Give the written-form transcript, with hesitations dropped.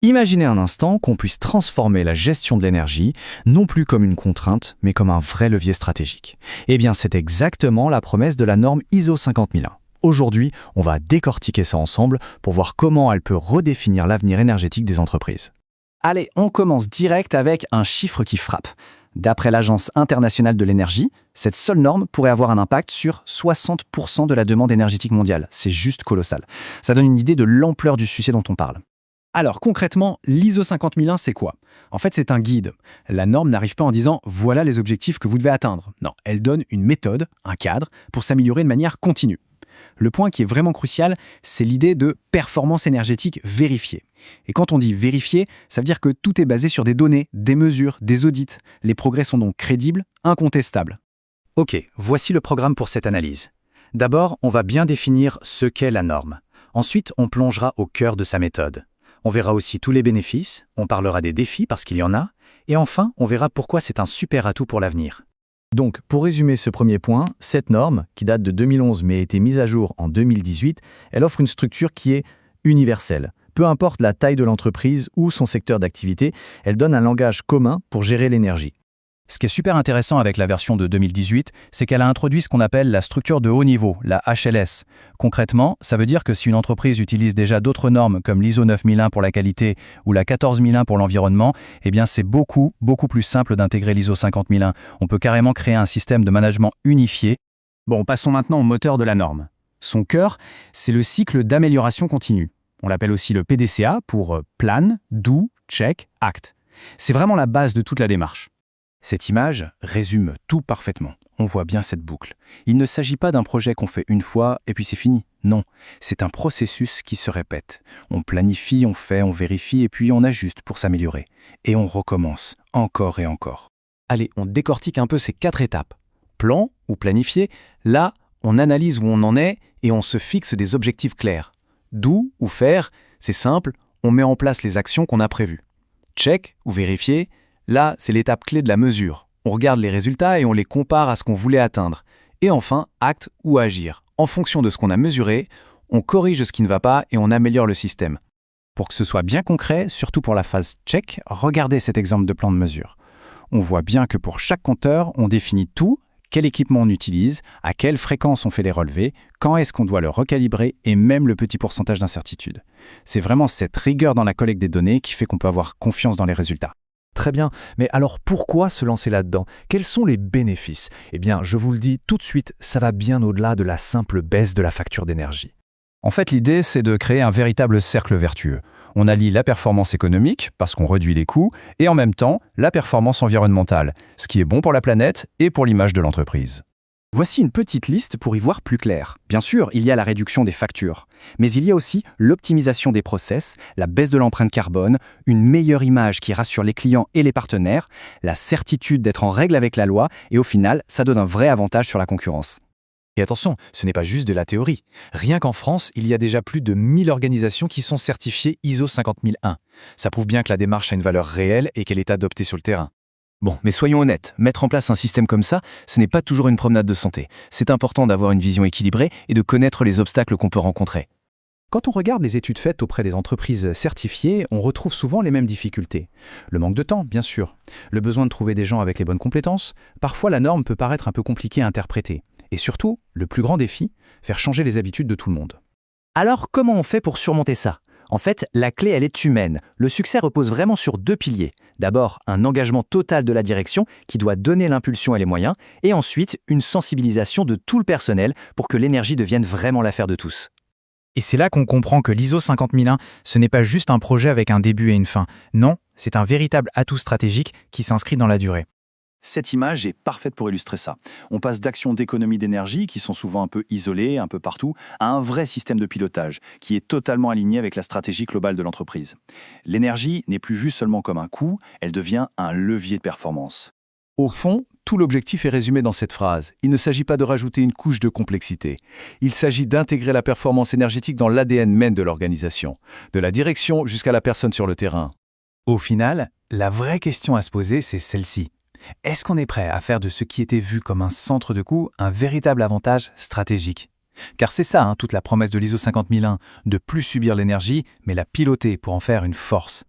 Imaginez un instant qu'on puisse transformer la gestion de l'énergie, non plus comme une contrainte, mais comme un vrai levier stratégique. Eh bien, c'est exactement la promesse de la norme ISO 50001. Aujourd'hui, on va décortiquer ça ensemble pour voir comment elle peut redéfinir l'avenir énergétique des entreprises. Allez, on commence direct avec un chiffre qui frappe. D'après l'Agence internationale de l'énergie, cette seule norme pourrait avoir un impact sur 60% de la demande énergétique mondiale. C'est juste colossal. Ça donne une idée de l'ampleur du sujet dont on parle. Alors concrètement, l'ISO 50001, c'est quoi? En fait, c'est un guide. La norme n'arrive pas en disant « voilà les objectifs que vous devez atteindre ». Non, elle donne une méthode, un cadre, pour s'améliorer de manière continue. Le point qui est vraiment crucial, c'est l'idée de performance énergétique vérifiée. Et quand on dit vérifier, ça veut dire que tout est basé sur des données, des mesures, des audits. Les progrès sont donc crédibles, incontestables. Ok, voici le programme pour cette analyse. D'abord, on va bien définir ce qu'est la norme. Ensuite, on plongera au cœur de sa méthode. On verra aussi tous les bénéfices, on parlera des défis parce qu'il y en a, et enfin, on verra pourquoi c'est un super atout pour l'avenir. Donc, pour résumer ce premier point, cette norme, qui date de 2011 mais a été mise à jour en 2018, elle offre une structure qui est universelle. Peu importe la taille de l'entreprise ou son secteur d'activité, elle donne un langage commun pour gérer l'énergie. Ce qui est super intéressant avec la version de 2018, c'est qu'elle a introduit ce qu'on appelle la structure de haut niveau, la HLS. Concrètement, ça veut dire que si une entreprise utilise déjà d'autres normes comme l'ISO 9001 pour la qualité ou la 14001 pour l'environnement, eh bien c'est beaucoup plus simple d'intégrer l'ISO 50001. On peut carrément créer un système de management unifié. Bon, passons maintenant au moteur de la norme. Son cœur, c'est le cycle d'amélioration continue. On l'appelle aussi le PDCA pour Plan, Do, Check, Act. C'est vraiment la base de toute la démarche. Cette image résume tout parfaitement. On voit bien cette boucle. Il ne s'agit pas d'un projet qu'on fait une fois et puis c'est fini. Non, c'est un processus qui se répète. On planifie, on fait, on vérifie et puis on ajuste pour s'améliorer. Et on recommence, encore et encore. Allez, on décortique un peu ces 4 étapes. Plan ou planifier, là, on analyse où on en est et on se fixe des objectifs clairs. Do ou faire, c'est simple, on met en place les actions qu'on a prévues. Check ou vérifier, là, c'est l'étape clé de la mesure. On regarde les résultats et on les compare à ce qu'on voulait atteindre. Et enfin, acte ou agir. En fonction de ce qu'on a mesuré, on corrige ce qui ne va pas et on améliore le système. Pour que ce soit bien concret, surtout pour la phase check, regardez cet exemple de plan de mesure. On voit bien que pour chaque compteur, on définit tout, quel équipement on utilise, à quelle fréquence on fait les relevés, quand est-ce qu'on doit le recalibrer et même le petit pourcentage d'incertitude. C'est vraiment cette rigueur dans la collecte des données qui fait qu'on peut avoir confiance dans les résultats. Très bien, mais alors pourquoi se lancer là-dedans? Quels sont les bénéfices? Eh bien, je vous le dis tout de suite, ça va bien au-delà de la simple baisse de la facture d'énergie. En fait, l'idée, c'est de créer un véritable cercle vertueux. On allie la performance économique, parce qu'on réduit les coûts, et en même temps, la performance environnementale, ce qui est bon pour la planète et pour l'image de l'entreprise. Voici une petite liste pour y voir plus clair. Bien sûr, il y a la réduction des factures, mais il y a aussi l'optimisation des process, la baisse de l'empreinte carbone, une meilleure image qui rassure les clients et les partenaires, la certitude d'être en règle avec la loi, et au final, ça donne un vrai avantage sur la concurrence. Et attention, ce n'est pas juste de la théorie. Rien qu'en France, il y a déjà plus de 1000 organisations qui sont certifiées ISO 50001. Ça prouve bien que la démarche a une valeur réelle et qu'elle est adoptée sur le terrain. Bon, mais soyons honnêtes, mettre en place un système comme ça, ce n'est pas toujours une promenade de santé. C'est important d'avoir une vision équilibrée et de connaître les obstacles qu'on peut rencontrer. Quand on regarde les études faites auprès des entreprises certifiées, on retrouve souvent les mêmes difficultés. Le manque de temps, bien sûr. Le besoin de trouver des gens avec les bonnes compétences. Parfois, la norme peut paraître un peu compliquée à interpréter. Et surtout, le plus grand défi, faire changer les habitudes de tout le monde. Alors, comment on fait pour surmonter ça? En fait, la clé, elle est humaine. Le succès repose vraiment sur 2 piliers. D'abord, un engagement total de la direction qui doit donner l'impulsion et les moyens, et ensuite, une sensibilisation de tout le personnel pour que l'énergie devienne vraiment l'affaire de tous. Et c'est là qu'on comprend que l'ISO 50001, ce n'est pas juste un projet avec un début et une fin. Non, c'est un véritable atout stratégique qui s'inscrit dans la durée. Cette image est parfaite pour illustrer ça. On passe d'actions d'économie d'énergie, qui sont souvent un peu isolées, un peu partout, à un vrai système de pilotage, qui est totalement aligné avec la stratégie globale de l'entreprise. L'énergie n'est plus vue seulement comme un coût, elle devient un levier de performance. Au fond, tout l'objectif est résumé dans cette phrase. Il ne s'agit pas de rajouter une couche de complexité. Il s'agit d'intégrer la performance énergétique dans l'ADN même de l'organisation, de la direction jusqu'à la personne sur le terrain. Au final, la vraie question à se poser, c'est celle-ci. Est-ce qu'on est prêt à faire de ce qui était vu comme un centre de coût un véritable avantage stratégique? Car c'est ça, toute la promesse de l'ISO 50001, de plus subir l'énergie, mais la piloter pour en faire une force.